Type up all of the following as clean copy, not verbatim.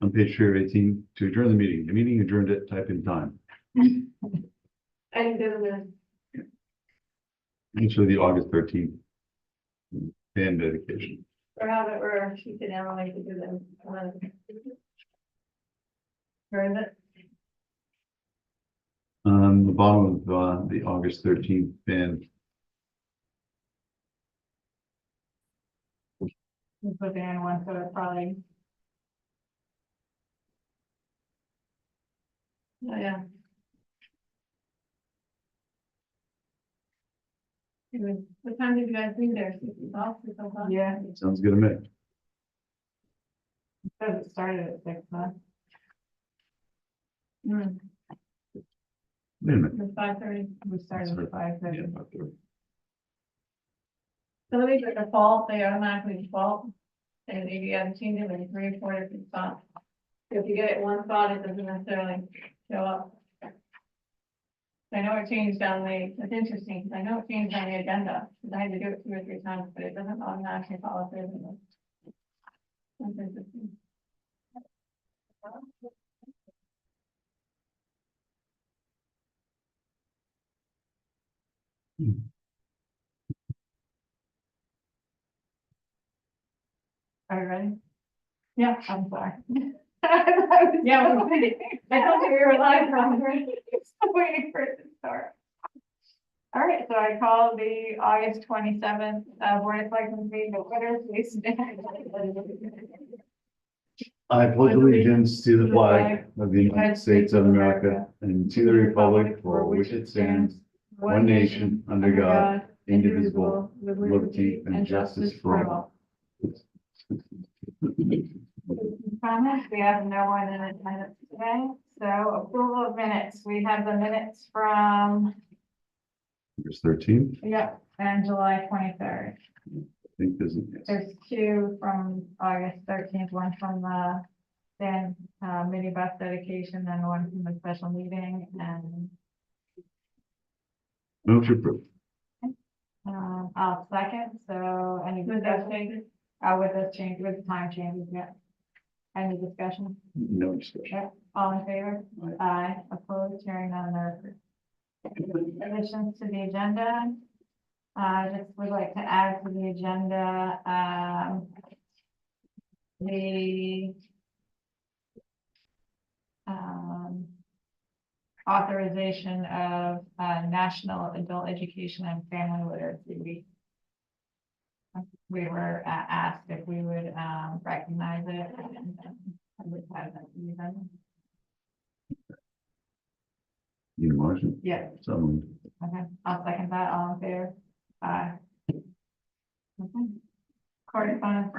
on page 318 to adjourn the meeting. The meeting adjourned at type in time. I didn't do the, Actually, the August 13th fan dedication. or how it, or she could Emily to do them. Where is it? The bottom of the August 13th fan. We put the in one, so it's probably. Oh, yeah. Anyway, what time did you guys leave there? 6 o'clock or something? Yeah. Sounds good to me. Says it started at 6, huh? Hmm, Wait a minute. it was 5:30. We started at 5:30. Yeah, about 30. Some of these are default, they automatically default. And if you haven't changed it, then 3 or 4 different spots. If you get it in one spot, it doesn't necessarily show up. I know it changed on the, it's interesting, because I know it changed on the agenda, because I had to do it 2 or 3 times, but it doesn't automatically follow through. That's interesting. Are you ready? Yeah, I'm sorry. Yeah, we're ready. I told you we were live, Ron. Still waiting for it to start. All right, so I call the August 27th Board of Selectmen meeting to order. Please stand. I pledge allegiance to the flag of the United States of America and to the republic for which it stands, one nation, under God, indivisible, with liberty and justice for all. Comments, we have no one in attendance today, so approval of minutes, we have the minutes from, August 13th, yep, and July 23rd. I think There's 2 from August 13th, one from the then minibus dedication and one from the special meeting, and move to approve. I'll second, so any discussion? With this change, with the time changes, yeah. Any discussion? No discussion. Yep, all in favor? Aye. Opposed, hearing none, there. Additions to the agenda. Just would like to add to the agenda, the authorization of National Adult Education and Family Literacy Week. We were asked if we would recognize it, and I would have that even. Need a motion? Yeah. So moved. Okay, I'll second that. All in favor? Aye. Okay. Correspondence.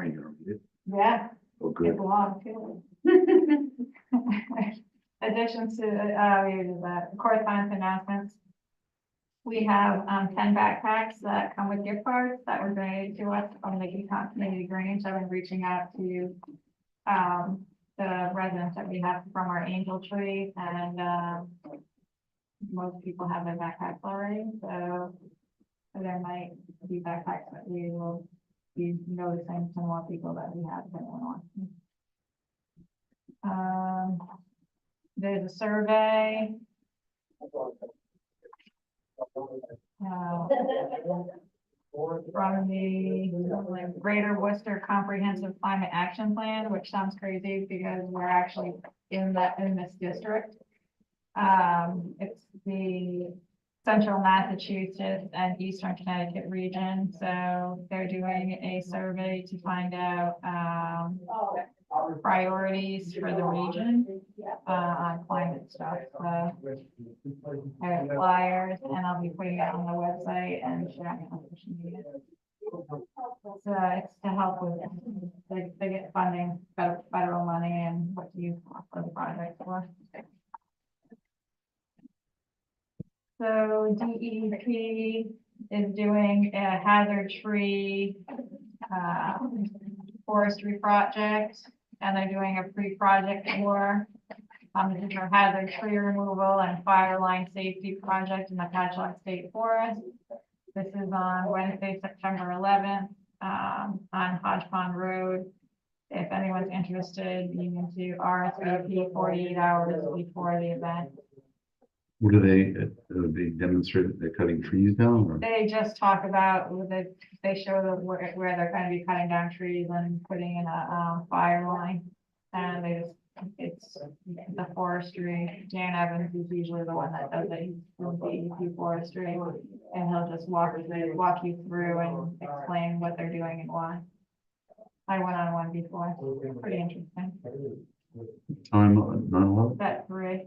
Yeah. Oh, good. It's a lot too. Additions to, we did that, correspondence announcements. We have 10 backpacks that come with gift cards that were donated to us from the Econ Community Grange. I've been reaching out to the residents that we have from our angel tree, and most people have their backpacks already, so there might be backpacks that we will be noticing some more people that we have going on. There's a survey. From the Greater Worcester Comprehensive Climate Action Plan, which sounds crazy because we're actually in this district. It's the Central Massachusetts and Eastern Connecticut region, so they're doing a survey to find out priorities for the region on climate stuff. So I have flyers, and I'll be putting it on the website and sharing it on social media. So it's to help with, they get funding, federal money, and what to use for the project for. So DEP is doing a hazard tree forestry project, and they're doing a pre-project for this is our hazard tree removal and fire line safety project in the Patchogue State Forest. This is on Wednesday, September 11th, on Hodge Pond Road. If if anyone's interested, you need to RSVP 48 hours before the event. What do they demonstrate that they're cutting trees down or? They just talk about, they show where they're gonna be cutting down trees and putting in a fire line. And it's the forestry. Dan Evans is usually the one that does it. He's from DEP forestry. And he'll just walk you through and explain what they're doing and why. I went on one before. Pretty interesting. Time, 9/11? That 3.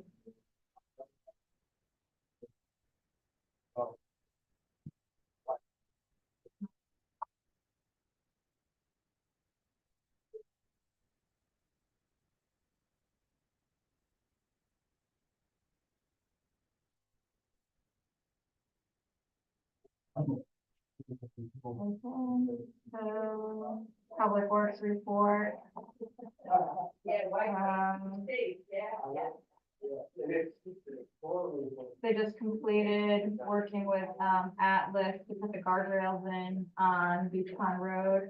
So, Public Works report. They just completed working with Atlas to put the guardrails in on Beach Pond Road.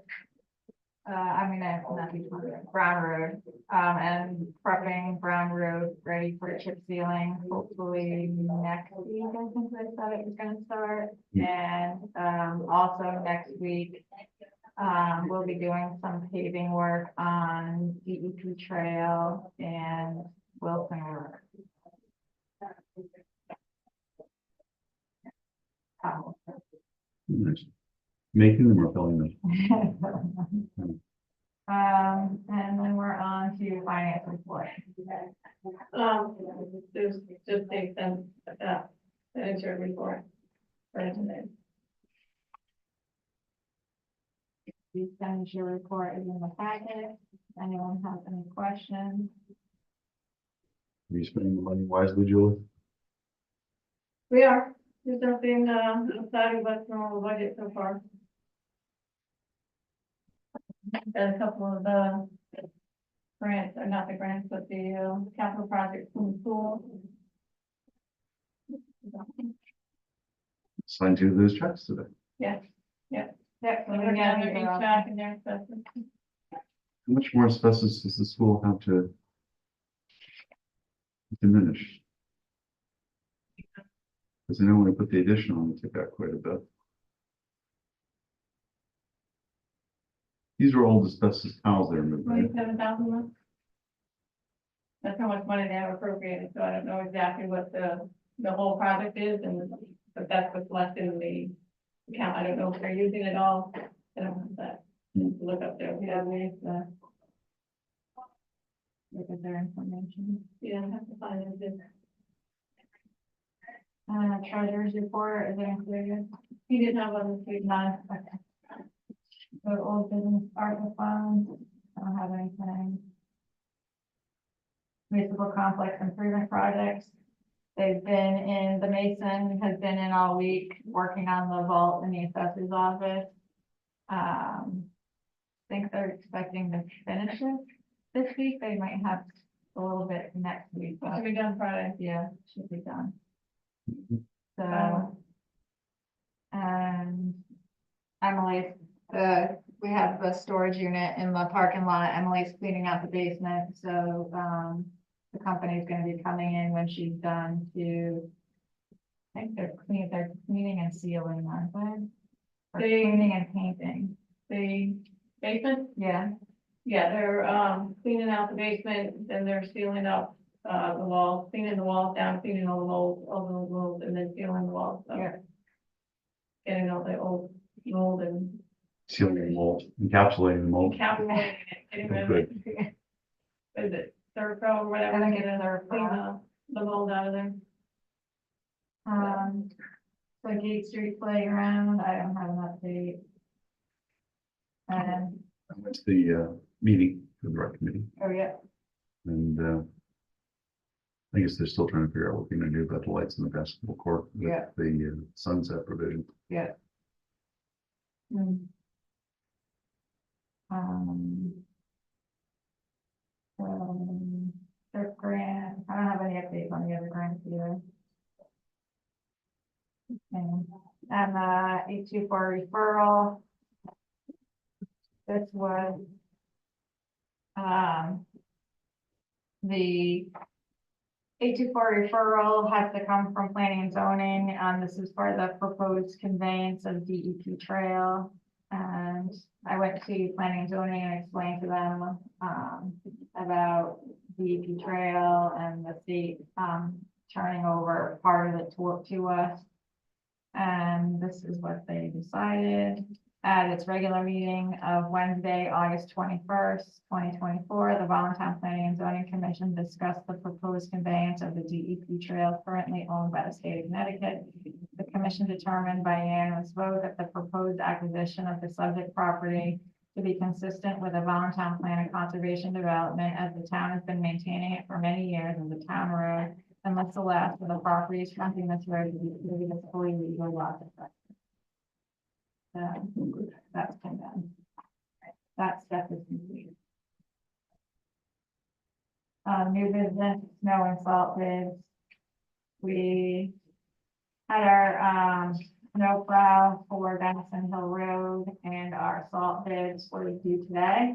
Not Beach Pond Road, Brown Road, and prepping Brown Road ready for chip sealing, hopefully next week. I think they said it was gonna start. And also next week, we'll be doing some paving work on DEP Trail and Wilson Road. Nice. Making them or filling them? And then we're on to finance report. There's just take them, the interim report for today. The expenditure report is in the packet. Anyone has any questions? Are you spending the money wisely, Julie? We are, there's nothing, outside of what's normal budget so far. Got a couple of the grants, or not the grants, but the capital projects from the school. Signed 2 of those checks today. Yeah, Yep. so we're getting each back in there, so. How much more asbestos does the school have to diminish? Because I know when I put the addition on, it took out quite a bit. These are old asbestos tiles they removed, right? 27,000. That's how much money they have appropriated, so I don't know exactly what the whole project is, but that's what's left in the account. I don't know if they're using it all. I don't have that. Look up there, if you have any, Look at their information. yeah, I have to find it. Treasurer's report, is it included? He didn't have one this week. None. Okay. So old business ARPA funds, I don't have anything. Municipal complex improvement projects. They've been in, the mason has been in all week working on the vault in the assessor's office. Think they're expecting to finish it this week. They might have a little bit next week, It but should be done Friday. yeah, should be done. So, Um, and Emily's, we have the storage unit in the parking lot. Emily's cleaning out the basement, so, the company's gonna be coming in when she's done to, I think they're cleaning and sealing, aren't they? Or They- cleaning and painting, The basement, yeah, yeah, they're cleaning out the basement, then they're sealing up the walls, cleaning the walls down, cleaning all the mold, and then sealing the walls. So yeah. getting all the old mold and Sealing the mold, encapsulating the mold. encapsulating it, getting rid of it. Is it Thurco or whatever? I think it's to Thurco. Clean the mold out of there. So Gate Street Playground, I don't have an update. And, I went to the meeting for the rec committee, oh yeah, and I guess they're still trying to figure out what they're gonna do about the lights in the basketball court. with Yeah. The sunset provision. yeah. Hmm. Their grant, I don't have any updates on the other grants either. And 824 referral. This was The 824 referral has to come from planning and zoning. This is for the proposed conveyance of DEP trail. And I went to planning and zoning and explained to them, about DEP trail and the state, turning over part of it to us. And this is what they decided. At its regular meeting of Wednesday, August 21st, 2024, the Voluntown Planning and Zoning Commission discussed the proposed conveyance of the DEP trail currently owned by the state of Connecticut. The commission determined by unanimous vote that the proposed acquisition of the subject property to be consistent with a Voluntown plan of conservation development, as the town has been maintaining it for many years as a town road, unless the last of the properties fronting this road to be treated as fully legal lots of record. That's been done. That step is complete. New business, snow and salt bids. We had our snow plow for Denison Hill Road, and our salt bids were due today.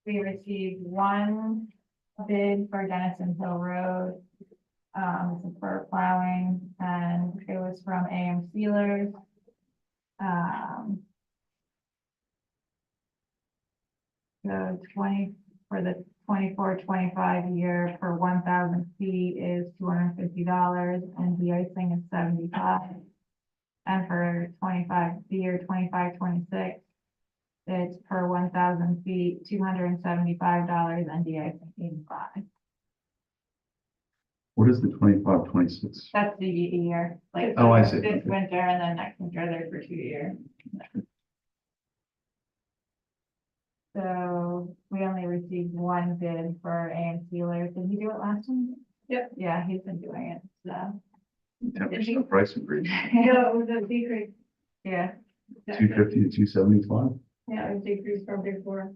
We received one bid for Denison Hill Road. For plowing, and it was from AM Sealers. So 20 for the 24-25 year for 1,000 feet is $250, and de-icing is $75. And for 25 year 25-26, it's per 1,000 feet $275, and de-icing $85. What is the 25-26? That's the year, like. Oh, I see. This Okay. winter and then next winter, they're for 2 years. So we only received one bid for AM Sealers. Did he do it last time? Yep. Yeah, he's been doing it, so, 10% price increase, No, it was a decrease. yeah, 250 to 275. Yeah, it was decreased from before.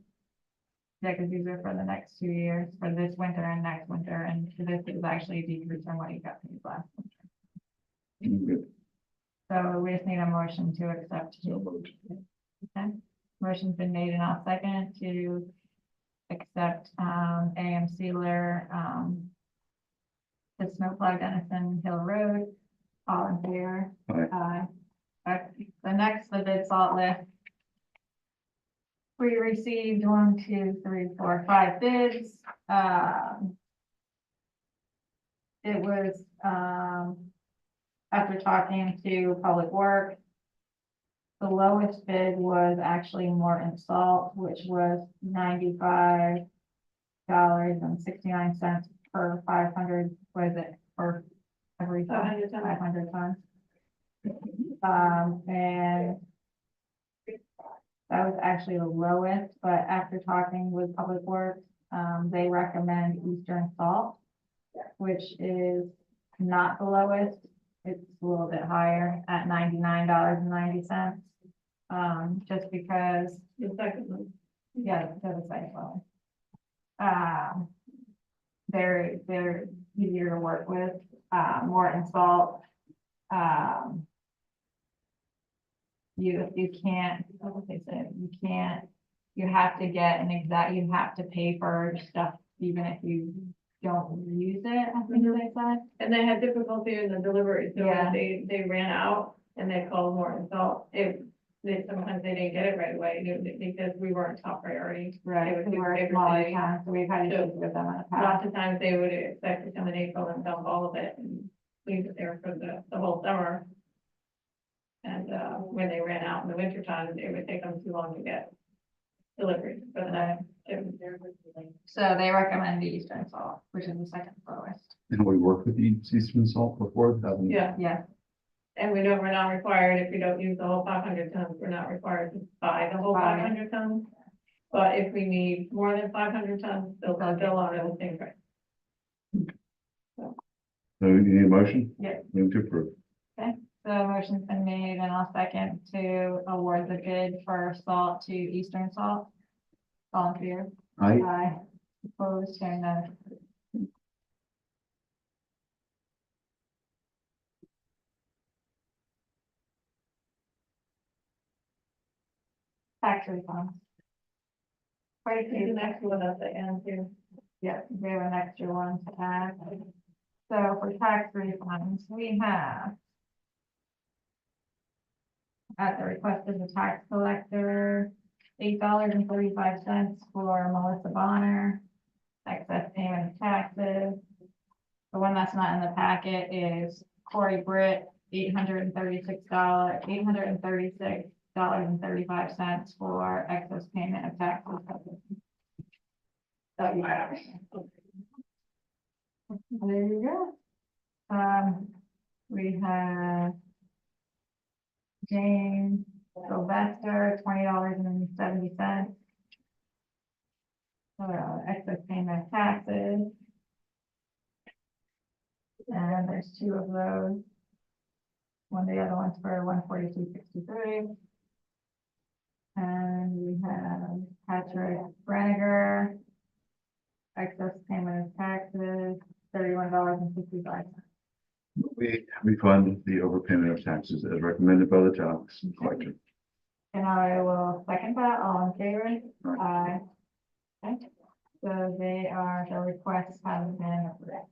yeah, because these are for the next 2 years, for this winter and next winter, and this is actually a decrease from what he got paid last winter. Good. So we just need a motion to accept. So moved. Okay, motion's been made and I'll second to accept, AM Sealer, the snowplow Denison Hill Road. All in favor? Aye. Okay, the next, the bid salt lift. We received 1, 2, 3, 4, 5 bids. It was, after talking to Public Works, the lowest bid was actually Morton Salt, which was $95.69 per 500, what is it, for every 500 tons. 500 tons. And that was actually the lowest, but after talking with Public Works, they recommend Eastern Salt, which is not the lowest. It's a little bit higher at $99.90. Just because, The second one. yeah, they're the same level. They're easier to work with, Morton Salt. You can't, what did they say, you have to get an exact, you have to pay for stuff even if you don't use it, I think they said. And they had difficulty in the delivery, so Yeah. they ran out and they called Morton Salt. Sometimes they didn't get it right away, because we weren't top priority. Right, It was because we're a everything. smaller town, so we've had So, issues with them in the past. Lots of times they would expect to come in April and dump all of it and leave it there for the whole summer. And, when they ran out in the winter time, it would take them too long to get delivery for the next. So they recommend the Eastern Salt, which is the second lowest. And we worked with the Eastern Salt before, haven't we? Yeah, Yeah, and we know we're not required, if we don't use the whole 500 tons, we're not required to buy the whole Buy it. 500 tons. But if we need more than 500 tons, they'll honor the same price. So you need a motion? Yeah. Move to approve. the motion's been made and I'll second to award the bid for salt to Eastern Salt. All in favor? Aye. Aye. Opposed, hearing none. Tax refunds. quite a There's few. an extra one at the end too. Yeah, we have an extra one to add. So for tax refunds, we have at the request of the tax collector, $8.35 for Melissa Bonner, excess payment of taxes. The one that's not in the packet is Corey Britt, $836.35 for excess payment of taxes. So you have. There you go. We have James Sylvester, $20.70. Excess payment of taxes. And there's two of those. The other one's for 142.63. And we have Patrick Brenniger, excess payment of taxes, $31.65. We refund the overpayment of taxes as recommended by the tax collector. And I will second that, all in favor? Aye. Okay. So they are, the requests have been approved.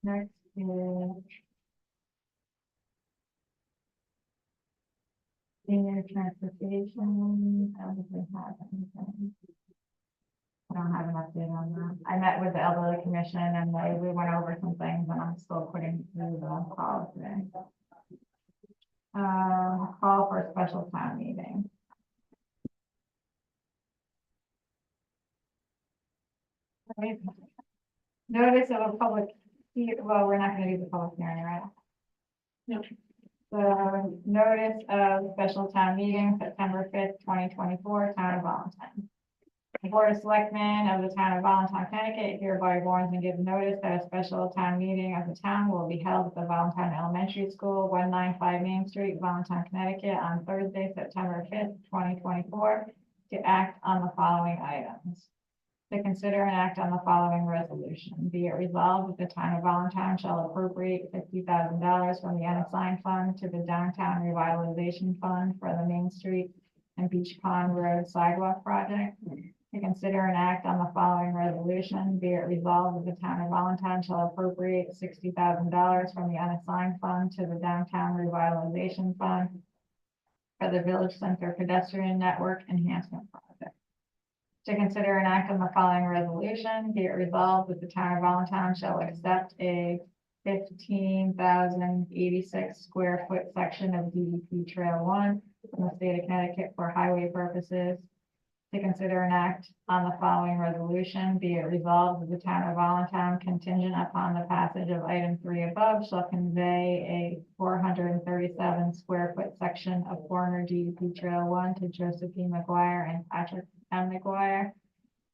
Next is senior transportation. I don't think we have anything. I don't have an update on that. I met with the elderly commission and we went over some things and I'm still putting through the policy. Call for a special town meeting. Okay. Notice of a public, well, we're not gonna do the public hearing, right? No. So notice of special town meeting, September 5th, 2024, Town of Valentine. The Board of Selectmen of the Town of Valentine, Connecticut hereby warns and gives notice that a special town meeting of the town will be held at the Valentine Elementary School, 195 Main Street, Valentine, Connecticut, on Thursday, September 5th, 2024, to act on the following items. To consider and act on the following resolution. Be it resolved that the town of Valentine shall appropriate $50,000 from the unassigned fund to the downtown revitalization fund for the Main Street and Beach Pond Road sidewalk project. To consider and act on the following resolution. Be it resolved that the town of Valentine shall appropriate $60,000 from the unassigned fund to the downtown revitalization fund for the Village Center pedestrian network enhancement project. To consider and act on the following resolution, be it resolved that the town of Valentine shall accept a 15,086 square foot section of DEP Trail 1 from the state of Connecticut for highway purposes. To consider and act on the following resolution, be it resolved that the town of Valentine, contingent upon the passage of item 3 above, shall convey a 437 square foot section of former DEP Trail 1 to Joseph P. McGuire and Patrick M. McGuire.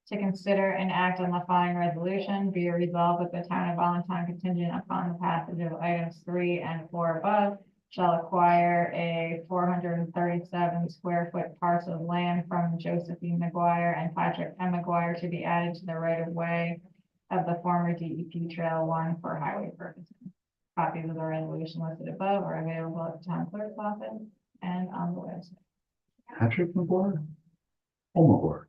To consider and act on the following resolution, be it resolved that the town of Valentine, contingent upon the passage of items 3 and 4 above, shall acquire a 437 square foot parcel of land from Joseph E. McGuire and Patrick M. McGuire to be added to the right of way of the former DEP Trail 1 for highway purposes. Copies of the resolution listed above are available at the town clerk's office and on the website. Patrick McGuire? Oh, McGuire.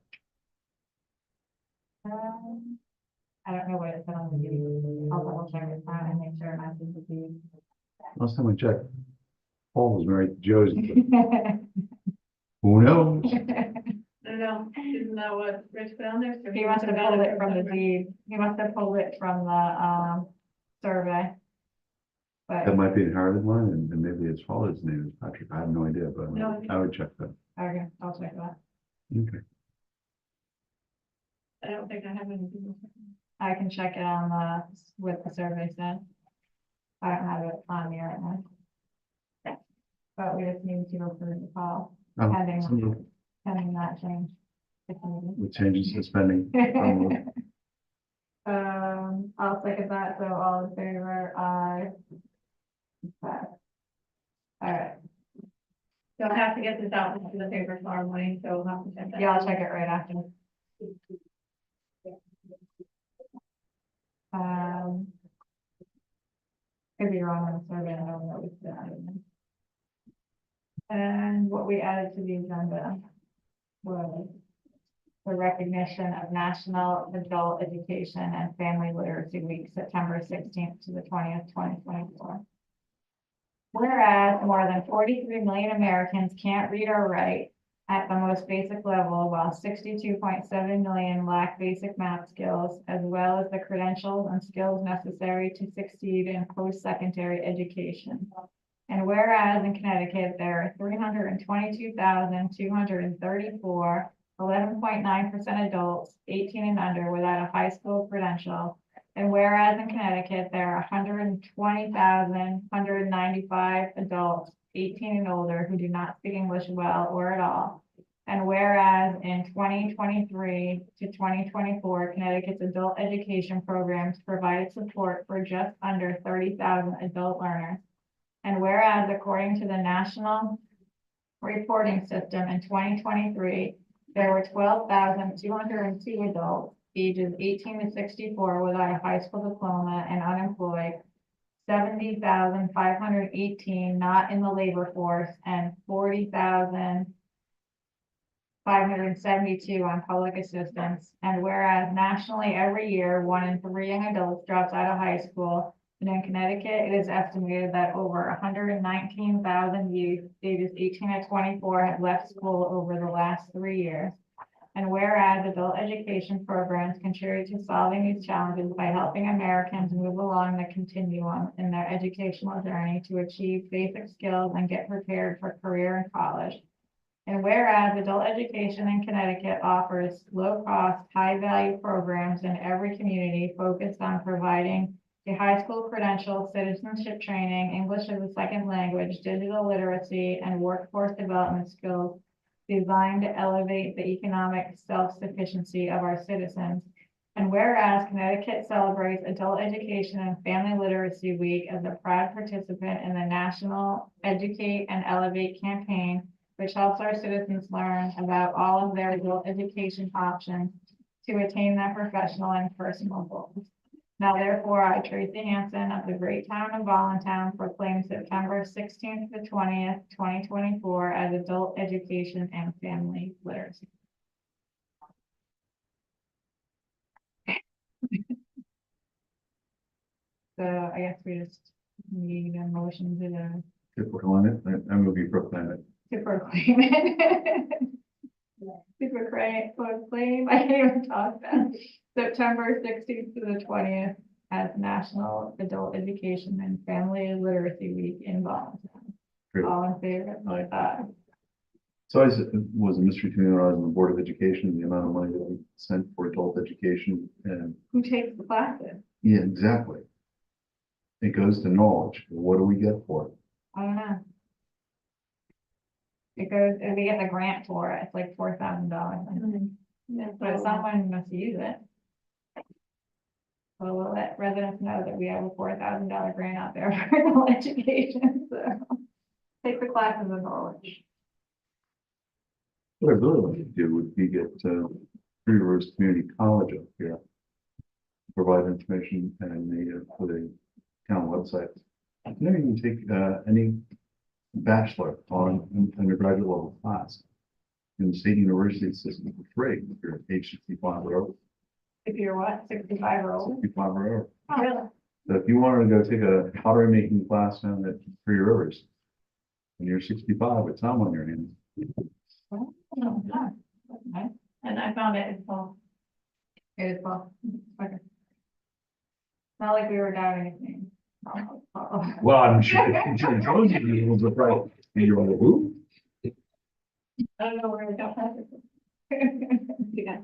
I don't know what it said on the deed. I'll double check it out and make sure it matches the deed. Last time I checked, Paul was married to Josie. Who knows? I don't know, isn't that what Rich put on there? So He must have got pulled it from the somewhere. deed. He must have pulled it from the survey. That But, might be inherited one, and maybe his father's name is Patrick. I have no idea, but No. I would check that. okay, I'll check that. Okay. I don't think I have anything. I can check it on the, with the survey said. I don't have it on me right now. But we just need to approve the call, Pending. So pending that change. if needed. with changes to spending. I'll second that, so all in favor, aye. Okay. All right, So I'll have to get this out into the paper tomorrow morning, so we'll have to check that. yeah, I'll check it right after. Could be wrong on the survey, I don't know what we said. And what we added to the agenda, was the recognition of National Adult Education and Family Literacy Week, September 16th to the 20th, 2024. Whereas more than 43 million Americans can't read or write at the most basic level, while 62.7 million lack basic math skills, as well as the credentials and skills necessary to succeed in post-secondary education. And whereas in Connecticut, there are 322,234 11.9% adults 18 and under without a high school credential. And whereas in Connecticut, there are 120,195 adults 18 and older who do not speak English well or at all. And whereas in 2023 to 2024, Connecticut's adult education programs provided support for just under 30,000 adult learners. And whereas according to the National Reporting System in 2023, there were 12,202 adults ages 18 to 64 without a high school diploma and unemployed, 70,518 not in the labor force, and 40,572 on public assistance. And whereas nationally every year, 1 in 3 young adults drops out of high school, and in Connecticut, it is estimated that over 119,000 youth ages 18 to 24 have left school over the last 3 years. And whereas adult education programs contribute to solving these challenges by helping Americans move along the continuum in their educational journey to achieve basic skills and get prepared for career and college. And whereas adult education in Connecticut offers low-cost, high-value programs in every community focused on providing a high school credential, citizenship training, English as a second language, digital literacy, and workforce development skills designed to elevate the economic self-sufficiency of our citizens. And whereas Connecticut celebrates Adult Education and Family Literacy Week as a proud participant in the National Educate and Elevate campaign, which helps our citizens learn about all of their adult education options to attain their professional and personal goals. Now therefore, I, Tracy Hansen of the great town of Voluntown, proclaim September 16th to 20th, 2024 as Adult Education and Family Literacy. So I guess we just need a motion To proclaim it, I'm going to be proclaim it. to proclaim it. To proclaim, I can't even talk then. September 16th to the 20th as National Adult Education and Family Literacy Week in Voluntown. Great. All in favor? Aye. So it was a mystery to me when I was on the Board of Education, the amount of money that we sent for adult education, and Who takes the classes? yeah, exactly. It goes to knowledge. What do we get for it? I don't know. It goes, if we get the grant for it, it's like $4,000. But someone must use it. Well, we'll let residents know that we have a $4,000 grant out there for adult education, so take the classes of knowledge. What I really like to do would be get Three Rivers Community College up here, provide information and for the town website. And then you can take any bachelor on undergraduate level class in the state university system for free if you're age 65 or over. If you're what, 65 or older? 65 or over. Oh, really? So if you wanted to go take a pottery making class down at Three Rivers, and you're 65 with time on your hands. Oh, okay. And I found it in fall. It is well. Okay. Not like we were doubting anything. Well, I'm sure those people are right. And you're like, who? I don't know where we got that. Yeah,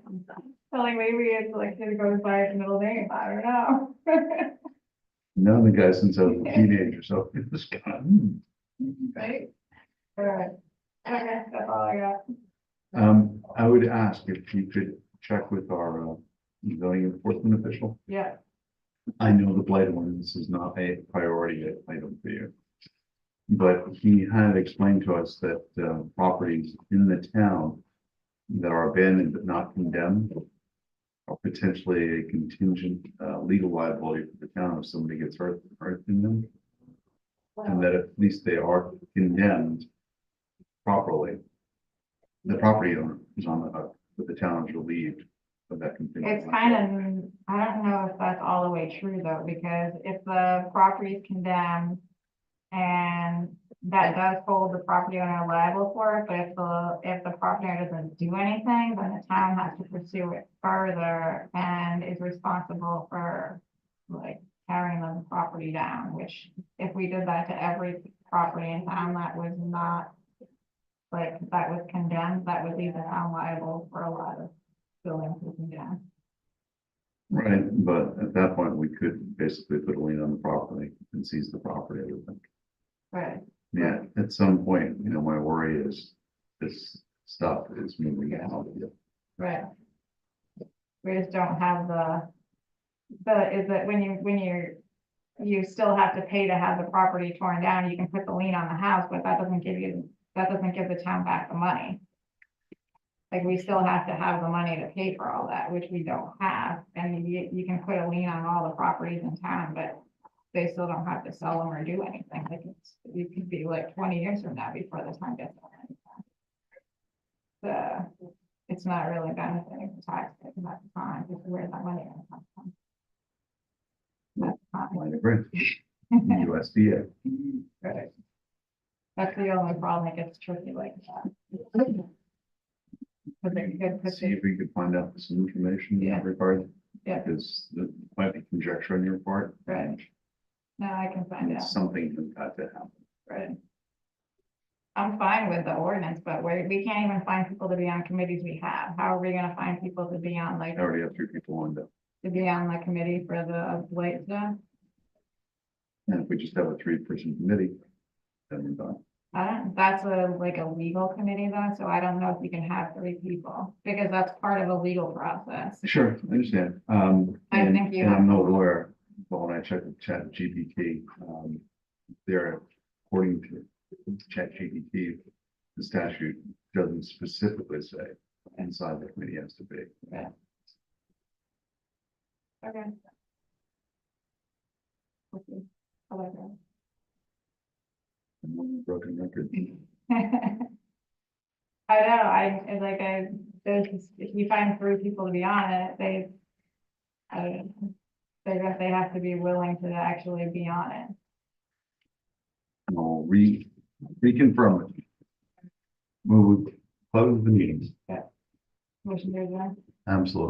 so like maybe it's like it goes by its middle name. I don't know. Known the guy since I was a teenager, so this guy. Right? All right. Okay, that's all I got. I would ask if you could check with our zoning enforcement official. Yeah. I know the blight ordinance is not a priority item for you. But he had explained to us that properties in the town that are abandoned but not condemned are potentially a contingent legal liability for the town if somebody gets hurt in them. And that at least they are condemned properly. The property owner is on the hook, but the town is relieved of that continuing. It's kind of, I don't know if that's all the way true though, because if the property is condemned and that does hold the property owner liable for it, but if the property owner doesn't do anything, then the town has to pursue it further and is responsible for like carrying the property down, which if we did that to every property in town that was not like, that was condemned, that would leave the town liable for a lot of buildings we condemn. Right, but at that point, we could basically put a lien on the property and seize the property, I would think. Right. Yeah, at some point, my worry is this stuff is moving out. Right. We just don't have is that you still have to pay to have the property torn down, you can put the lien on the house, but that doesn't give the town back the money. Like, we still have to have the money to pay for all that, which we don't have, and you can put a lien on all the properties in town, but they still don't have to sell them or do anything, like, it could be like 20 years from now before the time gets done. It's not really benefiting the taxpayers at the time, because where's that money gonna come from? That's I fine. agree. USDA. Right. That's the only problem that gets tricky like that. See if we could find out some information in Yeah. that regard. Yeah. Because it might be conjecture on your part. Right. No, I can find And out, something has got to happen. right. I'm fine with the ordinance, but we can't even find people to be on committees we have. How are we gonna find people to be on, like, I already have 3 people lined up. to be on the committee for the blight stuff? And if we just have a 3-person committee, then we're done. That's like a legal committee though, so I don't know if you can have 3 people, because that's part of a legal process. Sure, I understand. I And think you and have I'm to- no lawyer, but when I checked with ChatGPT, they're, according to ChatGPT, the statute doesn't specifically say inside the committee has to be. Okay. Okay. I like that. And one broken record. I know, if you find 3 people to be on it, I don't know. They have to be willing to actually be on it. I'll reconfirm it. Move, close the meetings. Motion to adjourn. Absolutely.